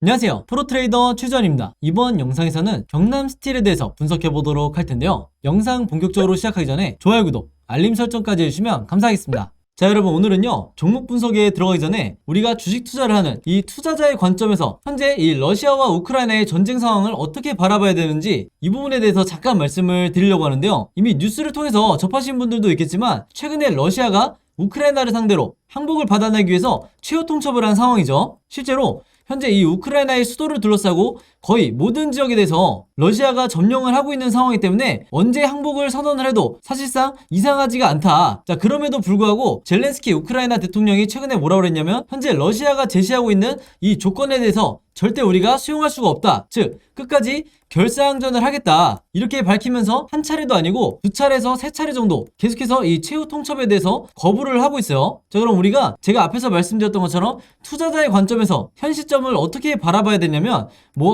안녕하세요. 프로트레이더 최주환입니다. 이번 영상에서는 경남스틸에 대해서 분석해보도록 할 텐데요. 영상 본격적으로 시작하기 전에 좋아요, 구독, 알림 설정까지 해주시면 감사하겠습니다. 자, 여러분, 오늘은요, 종목 분석에 들어가기 전에 우리가 주식 투자를 하는 이 투자자의 관점에서 현재 이 러시아와 우크라이나의 전쟁 상황을 어떻게 바라봐야 되는지 이 부분에 대해서 잠깐 말씀을 드리려고 하는데요. 이미 뉴스를 통해서 접하신 분들도 있겠지만 최근에 러시아가 우크라이나를 상대로 항복을 받아내기 위해서 최후 통첩을 한 상황이죠. 실제로 현재 이 우크라이나의 수도를 둘러싸고 거의 모든 지역에 대해서 러시아가 점령을 하고 있는 상황이기 때문에 언제 항복을 선언을 해도 사실상 이상하지가 않다. 자, 그럼에도 불구하고 젤렌스키 우크라이나 대통령이 최근에 뭐라고 그랬냐면 현재 러시아가 제시하고 있는 이 조건에 대해서 절대 우리가 수용할 수가 없다. 즉, 끝까지 결사항전을 하겠다. 이렇게 밝히면서 한 차례도 아니고 두 차례에서 세 차례 정도 계속해서 이 최후 통첩에 대해서 거부를 하고 있어요. 자, 그럼 우리가 제가 앞에서 말씀드렸던 것처럼 투자자의 관점에서 현 시점을 어떻게 바라봐야 되냐면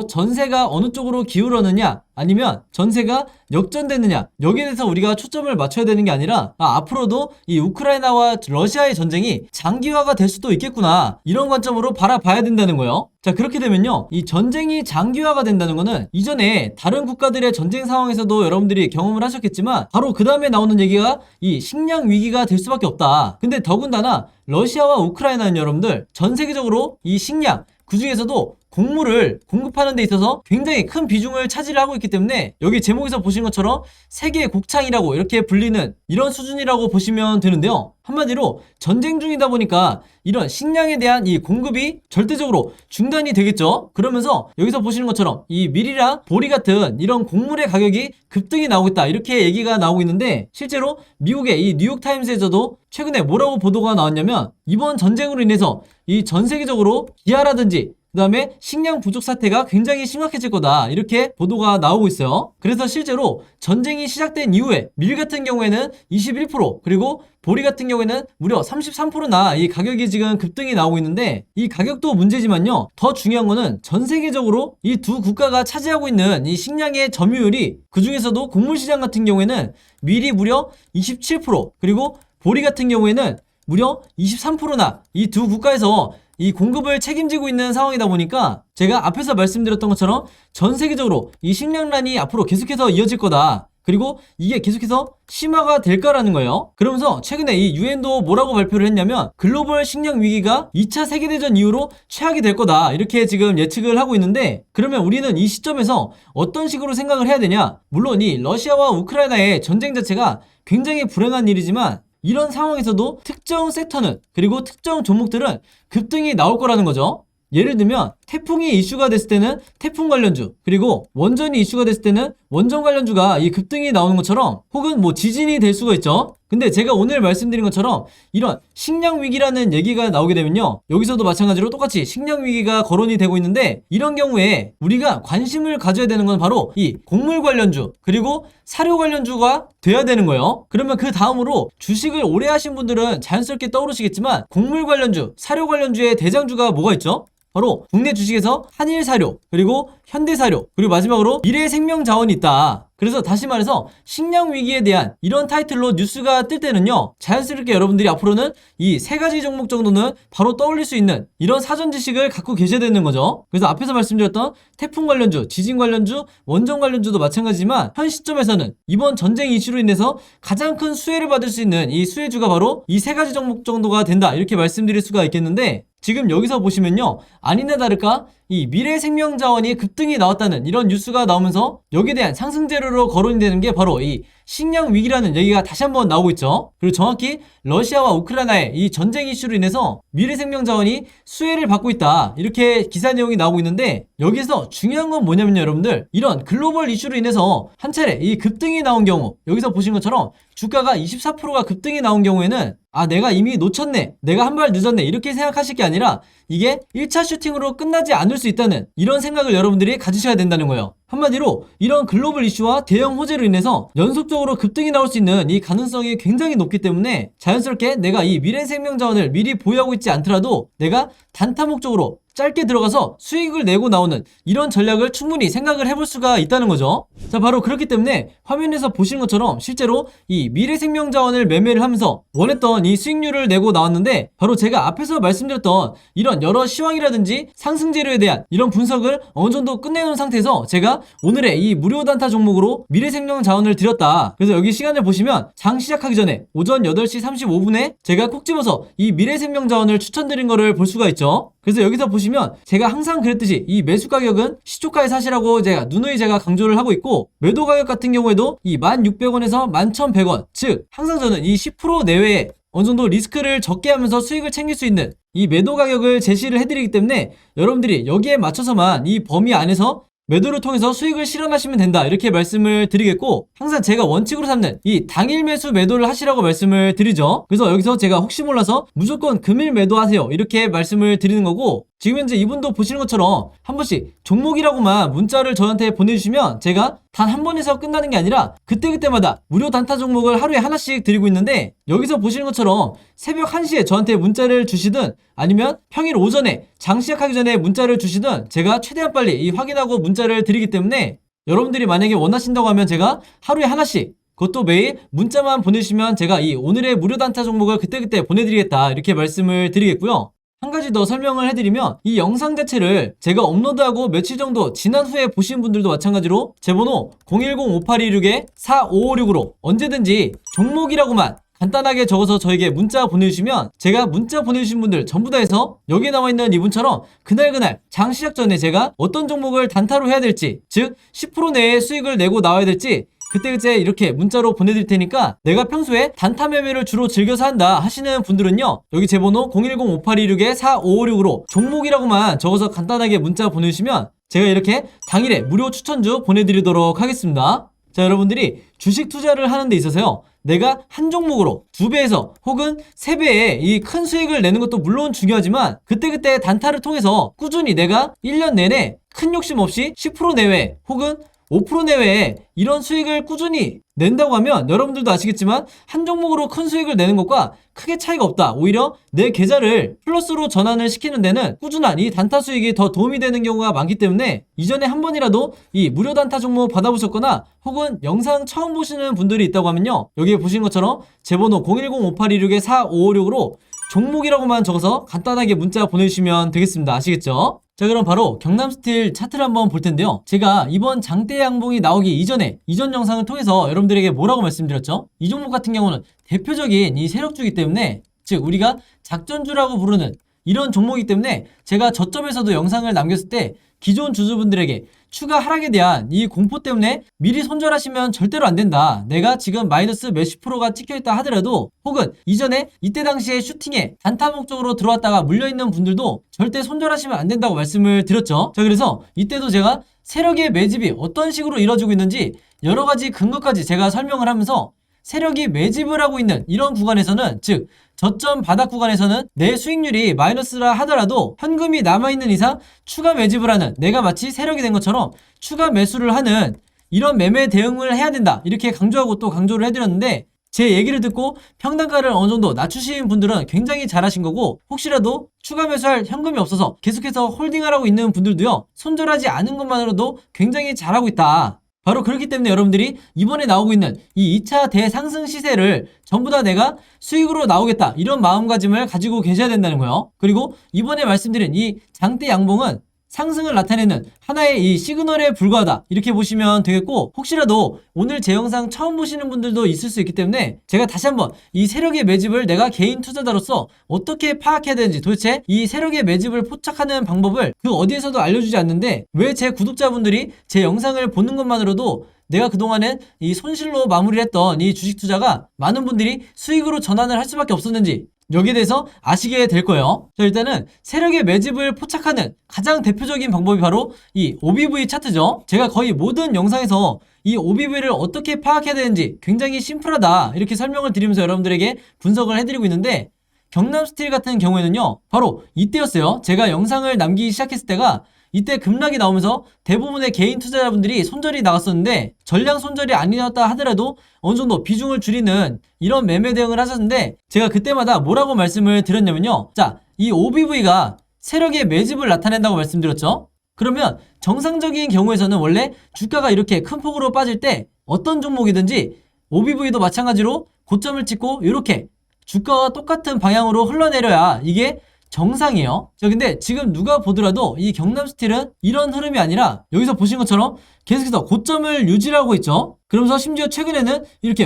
전세가 어느 쪽으로 기울었느냐 아니면 전세가 역전됐느냐 여기에 대해서 우리가 초점을 맞춰야 되는 게 아니라 앞으로도 이 우크라이나와 러시아의 전쟁이 장기화가 될 수도 있겠구나 이런 관점으로 바라봐야 된다는 거예요. 자, 그렇게 되면요, 이 전쟁이 장기화가 된다는 거는 이전에 다른 국가들의 전쟁 상황에서도 여러분들이 경험을 하셨겠지만 바로 그 다음에 나오는 얘기가 이 식량 위기가 될 수밖에 없다. 근데 더군다나 러시아와 우크라이나는 여러분들 전 세계적으로 이 식량 그 중에서도 곡물을 공급하는 데 있어서 굉장히 큰 비중을 차지하고 있기 때문에 여기 제목에서 보신 것처럼 세계 곡창이라고 이렇게 불리는 이런 수준이라고 보시면 되는데요. 한마디로 전쟁 중이다 보니까 이런 식량에 대한 이 공급이 절대적으로 중단이 되겠죠. 그러면서 여기서 보시는 것처럼 이 밀이랑 보리 같은 이런 곡물의 가격이 급등이 나오고 있다 이렇게 얘기가 나오고 있는데 실제로 미국의 이 뉴욕타임스에서도 최근에 뭐라고 보도가 나왔냐면 이번 전쟁으로 인해서 이 전 세계적으로 기아라든지 그 다음에 식량 부족 사태가 굉장히 심각해질 거다 이렇게 보도가 나오고 있어요. 그래서 실제로 전쟁이 시작된 이후에 밀 같은 경우에는 21% 그리고 보리 같은 경우에는 무려 33%나 이 가격이 지금 급등이 나오고 있는데 이 가격도 문제지만요, 더 중요한 거는 전 세계적으로 이 두 국가가 차지하고 있는 이 식량의 점유율이 그 중에서도 곡물 시장 같은 경우에는 밀이 무려 27% 그리고 보리 같은 경우에는 무려 23%나 이 두 국가에서 이 공급을 책임지고 있는 상황이다 보니까 제가 앞에서 말씀드렸던 것처럼 전 세계적으로 이 식량난이 앞으로 계속해서 이어질 거다. 그리고 이게 계속해서 심화가 될 거라는 거예요. 그러면서 최근에 이 유엔도 뭐라고 발표를 했냐면 글로벌 식량 위기가 2차 세계대전 이후로 최악이 될 거다 이렇게 지금 예측을 하고 있는데 그러면 우리는 이 시점에서 어떤 식으로 생각을 해야 되냐. 물론 이 러시아와 우크라이나의 전쟁 자체가 굉장히 불행한 일이지만 이런 상황에서도 특정 섹터는 그리고 특정 종목들은 급등이 나올 거라는 거죠. 예를 들면 태풍이 이슈가 됐을 때는 태풍 관련주 그리고 원전이 이슈가 됐을 때는 원전 관련주가 이 급등이 나오는 것처럼 혹은 지진이 될 수가 있죠. 근데 제가 오늘 말씀드린 것처럼 이런 식량 위기라는 얘기가 나오게 되면요, 여기서도 마찬가지로 똑같이 식량 위기가 거론이 되고 있는데 이런 경우에 우리가 관심을 가져야 되는 건 바로 이 곡물 관련주 그리고 사료 관련주가 돼야 되는 거예요. 그러면 그 다음으로 주식을 오래 하신 분들은 자연스럽게 떠오르시겠지만 곡물 관련주, 사료 관련주의 대장주가 뭐가 있죠? 바로 국내 주식에서 한일사료, 그리고 현대사료, 그리고 마지막으로 미래생명자원이 있다. 그래서 다시 말해서 식량 위기에 대한 이런 타이틀로 뉴스가 뜰 때는요, 자연스럽게 여러분들이 앞으로는 이 세 가지 종목 정도는 바로 떠올릴 수 있는 이런 사전 지식을 갖고 계셔야 되는 거죠. 그래서 앞에서 말씀드렸던 태풍 관련주, 지진 관련주, 원전 관련주도 마찬가지지만 현 시점에서는 이번 전쟁 이슈로 인해서 가장 큰 수혜를 받을 수 있는 이 수혜주가 바로 이 세 가지 종목 정도가 된다 이렇게 말씀드릴 수가 있겠는데 지금 여기서 보시면요, 아니나 다를까 이 미래생명자원이 급등이 나왔다는 이런 뉴스가 나오면서 여기에 대한 상승재료로 거론이 되는 게 바로 이 식량 위기라는 얘기가 다시 한번 나오고 있죠. 그리고 정확히 러시아와 우크라이나의 이 전쟁 이슈로 인해서 미래생명자원이 수혜를 받고 있다 이렇게 기사 내용이 나오고 있는데 여기서 중요한 건 뭐냐면요, 여러분들 이런 글로벌 이슈로 인해서 한 차례 이 급등이 나온 경우 여기서 보신 것처럼 주가가 24%가 급등이 나온 경우에는 내가 이미 놓쳤네, 내가 한 발 늦었네 이렇게 생각하실 게 아니라 이게 1차 슈팅으로 끝나지 않을 수 있다는 이런 생각을 여러분들이 가지셔야 된다는 거예요. 한마디로 이런 글로벌 이슈와 대형 호재로 인해서 연속적으로 급등이 나올 수 있는 이 가능성이 굉장히 높기 때문에 자연스럽게 내가 이 미래생명자원을 미리 보유하고 있지 않더라도 내가 단타 목적으로 짧게 들어가서 수익을 내고 나오는 이런 전략을 충분히 생각을 해볼 수가 있다는 거죠. 자, 바로 그렇기 때문에 화면에서 보시는 것처럼 실제로 이 미래생명자원을 매매를 하면서 원했던 이 수익률을 내고 나왔는데, 바로 제가 앞에서 말씀드렸던 이런 여러 시황이라든지 상승 재료에 대한 이런 분석을 어느 정도 끝내놓은 상태에서 제가 오늘의 이 무료 단타 종목으로 미래생명자원을 드렸다. 그래서 여기 시간을 보시면 장 시작하기 전에 오전 8시 35분에 제가 콕 집어서 이 미래생명자원을 추천드린 거를 볼 수가 있죠. 그래서 여기서 보시면 제가 항상 그랬듯이 이 매수 가격은 시초가에 사시라고 제가 강조를 하고 있고, 매도 가격 같은 경우에도 이 1,600원에서 11,100원, 즉 항상 저는 이 10% 내외에 어느 정도 리스크를 적게 하면서 수익을 챙길 수 있는 이 매도 가격을 제시를 해드리기 때문에 여러분들이 여기에 맞춰서만 이 범위 안에서 매도를 통해서 수익을 실현하시면 된다, 이렇게 말씀을 드리겠고, 항상 제가 원칙으로 삼는 이 당일 매수 매도를 하시라고 말씀을 드리죠. 그래서 여기서 제가 혹시 몰라서 무조건 금일 매도하세요, 이렇게 말씀을 드리는 거고, 지금 현재 이분도 보시는 것처럼 한 번씩 종목이라고만 문자를 저한테 보내주시면 제가 단 한 번에서 끝나는 게 아니라 그때그때마다 무료 단타 종목을 하루에 하나씩 드리고 있는데, 여기서 보시는 것처럼 새벽 1시에 저한테 문자를 주시든 아니면 평일 오전에 장 시작하기 전에 문자를 주시든 제가 최대한 빨리 이 확인하고 문자를 드리기 때문에, 여러분들이 만약에 원하신다고 하면 제가 하루에 하나씩, 그것도 매일 문자만 보내주시면 제가 이 오늘의 무료 단타 종목을 그때그때 보내드리겠다, 이렇게 말씀을 드리겠고요. 한 가지 더 설명을 해드리면, 이 영상 자체를 제가 업로드하고 며칠 정도 지난 후에 보신 분들도 마찬가지로 제 번호 010-5826-4556으로 언제든지 종목이라고만 간단하게 적어서 저에게 문자 보내주시면 제가 문자 보내주신 분들 전부 다 해서 여기 나와있는 이분처럼 그날 장 시작 전에 제가 어떤 종목을 단타로 해야 될지, 즉 10% 내에 수익을 내고 나와야 될지 그때 이렇게 문자로 보내드릴 테니까, 내가 평소에 단타 매매를 주로 즐겨서 한다 하시는 분들은요, 여기 제 번호 010-5826-4556으로 종목이라고만 적어서 간단하게 문자 보내주시면 제가 이렇게 당일에 무료 추천주 보내드리도록 하겠습니다. 자, 여러분들이 주식 투자를 하는 데 있어서요, 내가 한 종목으로 2배에서 혹은 3배의 이 큰 수익을 내는 것도 물론 중요하지만, 그때그때 단타를 통해서 꾸준히 내가 1년 내내 큰 욕심 없이 10% 내외 혹은 5% 내외에 이런 수익을 꾸준히 낸다고 하면, 여러분들도 아시겠지만 한 종목으로 큰 수익을 내는 것과 크게 차이가 없다. 오히려 내 계좌를 플러스로 전환을 시키는 데는 꾸준한 이 단타 수익이 더 도움이 되는 경우가 많기 때문에, 이전에 한 번이라도 이 무료 단타 종목 받아보셨거나 혹은 영상 처음 보시는 분들이 있다고 하면요, 여기에 보신 것처럼 제 번호 010-5826-4556으로 종목이라고만 적어서 간단하게 문자 보내주시면 되겠습니다. 아시겠죠? 자, 그럼 바로 경남스틸 차트를 한번 볼 텐데요. 제가 이번 장대 양봉이 나오기 이전에 이전 영상을 통해서 여러분들에게 뭐라고 말씀드렸죠? 이 종목 같은 경우는 대표적인 이 세력주기 때문에, 즉 우리가 작전주라고 부르는 이런 종목이기 때문에 제가 저점에서도 영상을 남겼을 때 기존 주주분들에게 추가 하락에 대한 이 공포 때문에 미리 손절하시면 절대로 안 된다. 내가 지금 마이너스 몇십 프로가 찍혀있다 하더라도, 혹은 이전에 이때 당시에 슈팅에 단타 목적으로 들어왔다가 물려있는 분들도 절대 손절하시면 안 된다고 말씀을 드렸죠. 자, 그래서 이때도 제가 세력의 매집이 어떤 식으로 이루어지고 있는지 여러 가지 근거까지 제가 설명을 하면서, 세력이 매집을 하고 있는 이런 구간에서는, 즉 저점 바닥 구간에서는 내 수익률이 마이너스라 하더라도 현금이 남아있는 이상 추가 매집을 하는, 내가 마치 세력이 된 것처럼 추가 매수를 하는 이런 매매 대응을 해야 된다, 이렇게 강조하고 또 강조를 해드렸는데, 제 얘기를 듣고 평단가를 어느 정도 낮추신 분들은 굉장히 잘하신 거고, 혹시라도 추가 매수할 현금이 없어서 계속해서 홀딩하라고 있는 분들도요, 손절하지 않은 것만으로도 굉장히 잘하고 있다. 바로 그렇기 때문에 여러분들이 이번에 나오고 있는 이 2차 대상승 시세를 전부 다 내가 수익으로 나오겠다, 이런 마음가짐을 가지고 계셔야 된다는 거예요. 그리고 이번에 말씀드린 이 장대 양봉은 상승을 나타내는 하나의 이 시그널에 불과하다, 이렇게 보시면 되겠고, 혹시라도 오늘 제 영상 처음 보시는 분들도 있을 수 있기 때문에 제가 다시 한번 이 세력의 매집을 내가 개인 투자자로서 어떻게 파악해야 되는지, 도대체 이 세력의 매집을 포착하는 방법을 그 어디에서도 알려주지 않는데 왜 제 구독자분들이 제 영상을 보는 것만으로도 내가 그동안은 이 손실로 마무리를 했던 이 주식 투자가 많은 분들이 수익으로 전환을 할 수밖에 없었는지, 여기에 대해서 아시게 될 거예요. 자, 일단은 세력의 매집을 포착하는 가장 대표적인 방법이 바로 이 OBV 차트죠. 제가 거의 모든 영상에서 이 OBV를 어떻게 파악해야 되는지 굉장히 심플하다, 이렇게 설명을 드리면서 여러분들에게 분석을 해드리고 있는데, 경남스틸 같은 경우에는요, 바로 이때였어요. 제가 영상을 남기기 시작했을 때가 이때 급락이 나오면서 대부분의 개인 투자자분들이 손절이 나갔었는데, 전량 손절이 아니었다 하더라도 어느 정도 비중을 줄이는 이런 매매 대응을 하셨는데, 제가 그때마다 뭐라고 말씀을 드렸냐면요, 자, 이 OBV가 세력의 매집을 나타낸다고 말씀드렸죠. 그러면 정상적인 경우에서는 원래 주가가 이렇게 큰 폭으로 빠질 때 어떤 종목이든지 OBV도 마찬가지로 고점을 찍고 이렇게 주가와 똑같은 방향으로 흘러내려야 이게 정상이에요. 자, 근데 지금 누가 보더라도 이 경남스틸은 이런 흐름이 아니라 여기서 보신 것처럼 계속해서 고점을 유지하고 있죠. 그러면서 심지어 최근에는 이렇게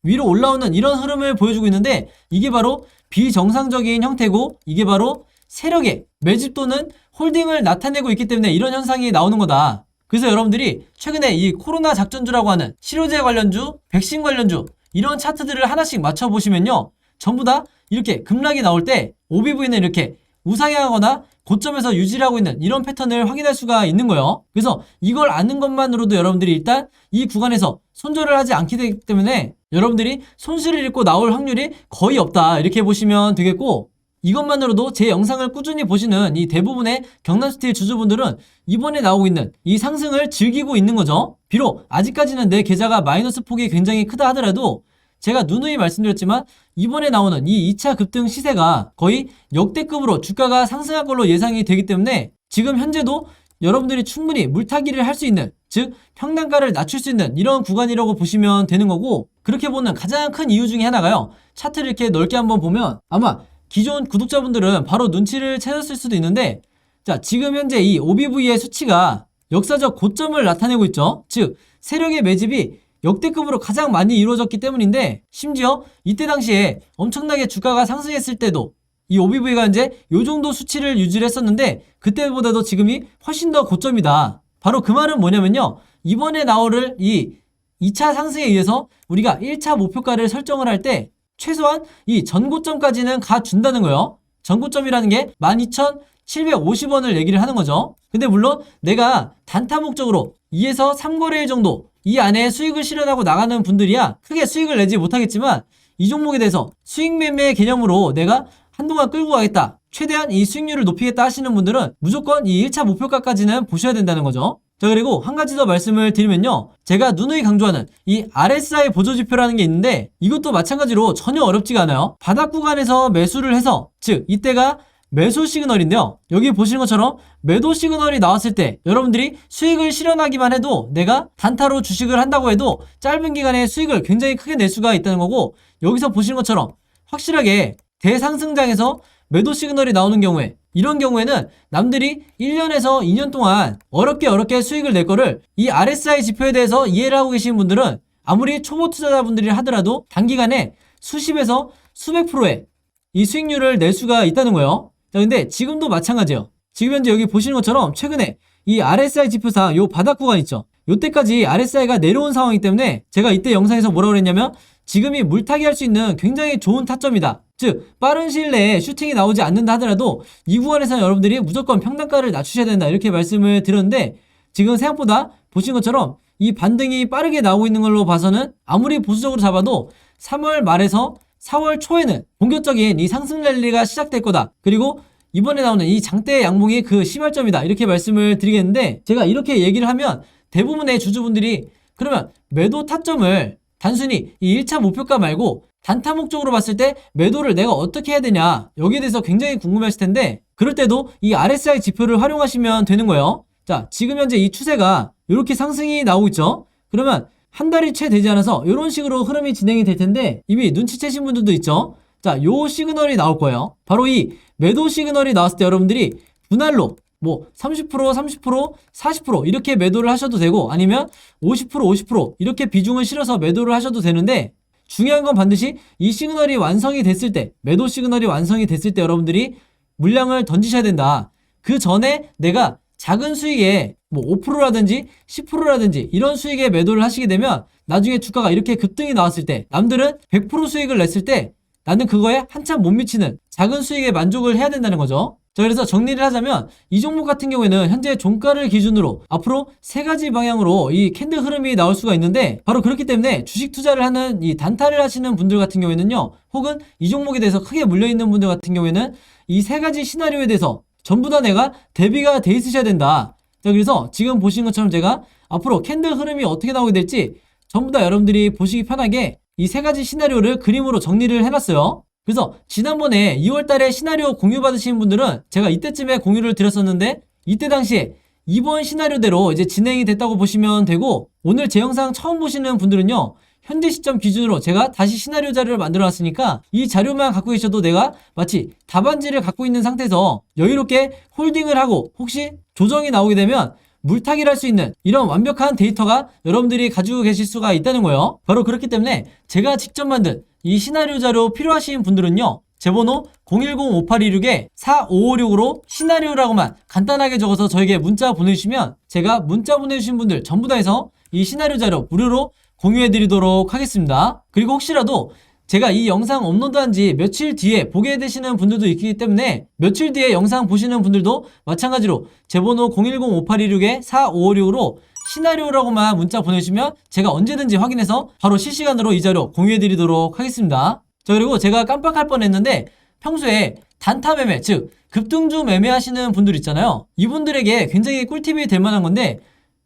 위로 올라오는 이런 흐름을 보여주고 있는데 이게 바로 비정상적인 형태고 이게 바로 세력의 매집 또는 홀딩을 나타내고 있기 때문에 이런 현상이 나오는 거다. 그래서 여러분들이 최근에 이 코로나 작전주라고 하는 치료제 관련주, 백신 관련주 이런 차트들을 하나씩 맞춰보시면요. 전부 다 이렇게 급락이 나올 때 OBV는 이렇게 우상향하거나 고점에서 유지하고 있는 이런 패턴을 확인할 수가 있는 거예요. 그래서 이걸 아는 것만으로도 여러분들이 일단 이 구간에서 손절을 하지 않게 되기 때문에 여러분들이 손실을 입고 나올 확률이 거의 없다 이렇게 보시면 되겠고, 이것만으로도 제 영상을 꾸준히 보시는 이 대부분의 경남스틸 주주분들은 이번에 나오고 있는 이 상승을 즐기고 있는 거죠. 비록 아직까지는 내 계좌가 마이너스 폭이 굉장히 크다 하더라도 제가 누누이 말씀드렸지만 이번에 나오는 이 2차 급등 시세가 거의 역대급으로 주가가 상승할 걸로 예상이 되기 때문에 지금 현재도 여러분들이 충분히 물타기를 할 수 있는, 즉 평단가를 낮출 수 있는 이런 구간이라고 보시면 되는 거고, 그렇게 보는 가장 큰 이유 중에 하나가요. 차트를 이렇게 넓게 한번 보면 아마 기존 구독자분들은 바로 눈치를 채셨을 수도 있는데, 자, 지금 현재 이 OBV의 수치가 역사적 고점을 나타내고 있죠. 즉 세력의 매집이 역대급으로 가장 많이 이루어졌기 때문인데, 심지어 이때 당시에 엄청나게 주가가 상승했을 때도 이 OBV가 이제 요 정도 수치를 유지를 했었는데 그때보다도 지금이 훨씬 더 고점이다. 바로 그 말은 뭐냐면요, 이번에 나올 이 2차 상승에 의해서 우리가 1차 목표가를 설정을 할 때 최소한 이 전고점까지는 가준다는 거예요. 전고점이라는 게 12,750원을 얘기를 하는 거죠. 근데 물론 내가 단타 목적으로 2에서 3거래일 정도 이 안에 수익을 실현하고 나가는 분들이야 크게 수익을 내지 못하겠지만, 이 종목에 대해서 수익 매매 개념으로 내가 한동안 끌고 가겠다, 최대한 이 수익률을 높이겠다 하시는 분들은 무조건 이 1차 목표가까지는 보셔야 된다는 거죠. 자, 그리고 한 가지 더 말씀을 드리면요, 제가 누누이 강조하는 이 RSI 보조지표라는 게 있는데 이것도 마찬가지로 전혀 어렵지가 않아요. 바닥 구간에서 매수를 해서, 즉 이때가 매수 시그널인데요, 여기 보시는 것처럼 매도 시그널이 나왔을 때 여러분들이 수익을 실현하기만 해도, 내가 단타로 주식을 한다고 해도 짧은 기간에 수익을 굉장히 크게 낼 수가 있다는 거고, 여기서 보시는 것처럼 확실하게 대상승장에서 매도 시그널이 나오는 경우에, 이런 경우에는 남들이 1년에서 2년 동안 어렵게 수익을 낼 거를 이 RSI 지표에 대해서 이해를 하고 계신 분들은 아무리 초보 투자자분들이 하더라도 단기간에 수십에서 수백 프로의 이 수익률을 낼 수가 있다는 거예요. 자, 근데 지금도 마찬가지예요. 지금 현재 여기 보시는 것처럼 최근에 이 RSI 지표상 요 바닥 구간 있죠. 요때까지 RSI가 내려온 상황이기 때문에 제가 이때 영상에서 뭐라고 그랬냐면 지금이 물타기 할 수 있는 굉장히 좋은 타점이다. 즉 빠른 시일 내에 슈팅이 나오지 않는다 하더라도 이 구간에서는 여러분들이 무조건 평단가를 낮추셔야 된다 이렇게 말씀을 드렸는데, 지금 생각보다 보신 것처럼 이 반등이 빠르게 나오고 있는 걸로 봐서는 아무리 보수적으로 잡아도 3월 말에서 4월 초에는 본격적인 이 상승 랠리가 시작될 거다. 그리고 이번에 나오는 이 장대 양봉이 그 시발점이다 이렇게 말씀을 드리겠는데, 제가 이렇게 얘기를 하면 대부분의 주주분들이 그러면 매도 타점을 단순히 이 1차 목표가 말고 단타 목적으로 봤을 때 매도를 내가 어떻게 해야 되냐, 여기에 대해서 굉장히 궁금하실 텐데, 그럴 때도 이 RSI 지표를 활용하시면 되는 거예요. 자, 지금 현재 이 추세가 이렇게 상승이 나오고 있죠. 그러면 한 달이 채 되지 않아서 이런 식으로 흐름이 진행이 될 텐데 이미 눈치채신 분들도 있죠. 자, 요 시그널이 나올 거예요. 바로 이 매도 시그널이 나왔을 때 여러분들이 분할로 뭐 30%, 30%, 40% 이렇게 매도를 하셔도 되고, 아니면 50%, 50% 이렇게 비중을 실어서 매도를 하셔도 되는데, 중요한 건 반드시 이 시그널이 완성이 됐을 때, 매도 시그널이 완성이 됐을 때 여러분들이 물량을 던지셔야 된다. 그 전에 내가 작은 수익에 뭐 5%라든지 10%라든지 이런 수익에 매도를 하시게 되면 나중에 주가가 이렇게 급등이 나왔을 때, 남들은 100% 수익을 냈을 때 나는 그거에 한참 못 미치는 작은 수익에 만족을 해야 된다는 거죠. 자, 그래서 정리를 하자면 이 종목 같은 경우에는 현재 종가를 기준으로 앞으로 세 가지 방향으로 이 캔들 흐름이 나올 수가 있는데, 바로 그렇기 때문에 주식 투자를 하는 이 단타를 하시는 분들 같은 경우에는요, 혹은 이 종목에 대해서 크게 물려있는 분들 같은 경우에는 이 세 가지 시나리오에 대해서 전부 다 내가 대비가 돼 있으셔야 된다. 자, 그래서 지금 보시는 것처럼 제가 앞으로 캔들 흐름이 어떻게 나오게 될지 전부 다 여러분들이 보시기 편하게 이 세 가지 시나리오를 그림으로 정리를 해놨어요. 그래서 지난번에 2월달에 시나리오 공유 받으신 분들은 제가 이때쯤에 공유를 드렸었는데, 이때 당시에 이번 시나리오대로 이제 진행이 됐다고 보시면 되고, 오늘 제 영상 처음 보시는 분들은요, 현재 시점 기준으로 제가 다시 시나리오 자료를 만들어 놨으니까 이 자료만 갖고 계셔도 내가 마치 답안지를 갖고 있는 상태에서 여유롭게 홀딩을 하고 혹시 조정이 나오게 되면 물타기를 할 수 있는 이런 완벽한 데이터가 여러분들이 가지고 계실 수가 있다는 거예요. 바로 그렇기 때문에 제가 직접 만든 이 시나리오 자료 필요하신 분들은요, 제 번호 010-5826-4556으로 시나리오라고만 간단하게 적어서 저에게 문자 보내주시면 제가 문자 보내주신 분들 전부 다 해서 이 시나리오 자료 무료로 공유해드리도록 하겠습니다. 그리고 혹시라도 제가 이 영상 업로드한 지 며칠 뒤에 보게 되시는 분들도 있기 때문에 며칠 뒤에 영상 보시는 분들도 마찬가지로 제 번호 010-5826-4556으로 시나리오라고만 문자 보내주시면 제가 언제든지 확인해서 바로 실시간으로 이 자료 공유해드리도록 하겠습니다. 자, 그리고 제가 깜빡할 뻔했는데 평소에 단타 매매, 즉 급등주 매매하시는 분들 있잖아요. 이분들에게 굉장히 꿀팁이 될 만한 건데,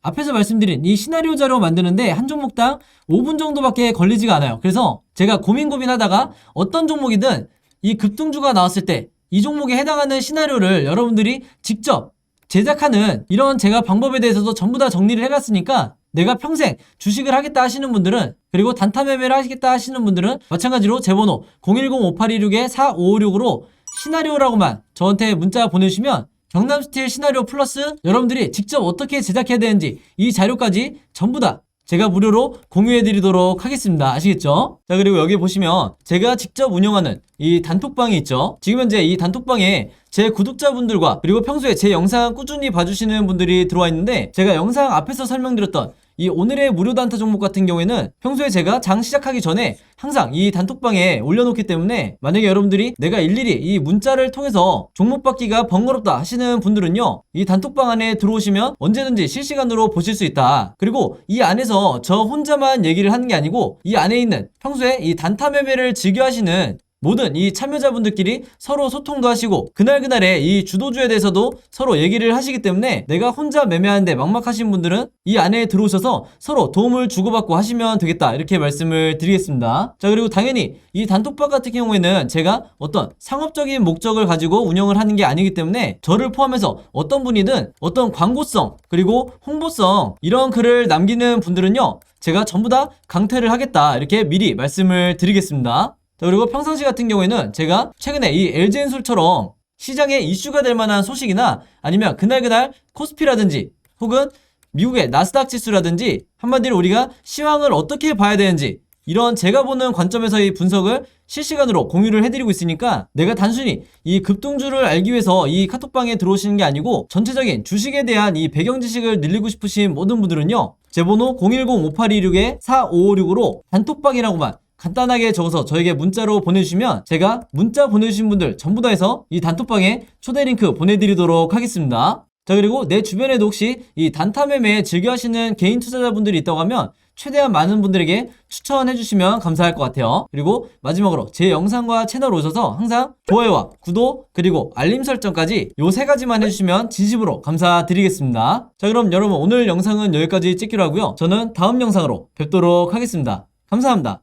앞에서 말씀드린 이 시나리오 자료 만드는데 한 종목당 5분 정도밖에 걸리지가 않아요. 그래서 제가 고민하다가 어떤 종목이든 이 급등주가 나왔을 때 이 종목에 해당하는 시나리오를 여러분들이 직접 제작하는 이런 제가 방법에 대해서도 전부 다 정리를 해놨으니까, 내가 평생 주식을 하겠다 하시는 분들은, 그리고 단타 매매를 하겠다 하시는 분들은 마찬가지로 제 번호 010-5826-4556으로 시나리오라고만 저한테 문자 보내주시면 경남스틸 시나리오 플러스 여러분들이 직접 어떻게 제작해야 되는지 이 자료까지 전부 다 제가 무료로 공유해드리도록 하겠습니다. 아시겠죠? 자, 그리고 여기 보시면 제가 직접 운영하는 이 단톡방이 있죠. 지금 현재 이 단톡방에 제 구독자분들과 그리고 평소에 제 영상 꾸준히 봐주시는 분들이 들어와 있는데, 제가 영상 앞에서 설명드렸던 이 오늘의 무료 단타 종목 같은 경우에는 평소에 제가 장 시작하기 전에 항상 이 단톡방에 올려놓기 때문에, 만약에 여러분들이 내가 일일이 이 문자를 통해서 종목 받기가 번거롭다 하시는 분들은요, 이 단톡방 안에 들어오시면 언제든지 실시간으로 보실 수 있다. 그리고 이 안에서 저 혼자만 얘기를 하는 게 아니고 이 안에 있는 평소에 이 단타 매매를 즐겨 하시는 모든 이 참여자분들끼리 서로 소통도 하시고 그날그날의 이 주도주에 대해서도 서로 얘기를 하시기 때문에, 내가 혼자 매매하는데 막막하신 분들은 이 안에 들어오셔서 서로 도움을 주고받고 하시면 되겠다, 이렇게 말씀을 드리겠습니다. 자, 그리고 당연히 이 단톡방 같은 경우에는 제가 어떤 상업적인 목적을 가지고 운영을 하는 게 아니기 때문에 저를 포함해서 어떤 분이든 어떤 광고성 그리고 홍보성 이런 글을 남기는 분들은요, 제가 전부 다 강퇴를 하겠다, 이렇게 미리 말씀을 드리겠습니다. 자, 그리고 평상시 같은 경우에는 제가 최근에 이 LG엔솔처럼 시장에 이슈가 될 만한 소식이나 아니면 그날 코스피라든지 혹은 미국의 나스닥 지수라든지, 한마디로 우리가 시황을 어떻게 봐야 되는지 이런 제가 보는 관점에서의 분석을 실시간으로 공유를 해드리고 있으니까, 내가 단순히 이 급등주를 알기 위해서 이 카톡방에 들어오시는 게 아니고 전체적인 주식에 대한 이 배경 지식을 늘리고 싶으신 모든 분들은요, 제 번호 010-5826-4556으로 단톡방이라고만 간단하게 적어서 저에게 문자로 보내주시면 제가 문자 보내주신 분들 전부 다 해서 이 단톡방에 초대 링크 보내드리도록 하겠습니다. 자, 그리고 내 주변에도 혹시 이 단타 매매 즐겨 하시는 개인 투자자분들이 있다고 하면 최대한 많은 분들에게 추천해 주시면 감사할 것 같아요. 그리고 마지막으로 제 영상과 채널 오셔서 항상 좋아요와 구독 그리고 알림 설정까지 요 세 가지만 해주시면 진심으로 감사드리겠습니다. 자, 그럼 여러분 오늘 영상은 여기까지 찍기로 하고요. 저는 다음 영상으로 뵙도록 하겠습니다. 감사합니다.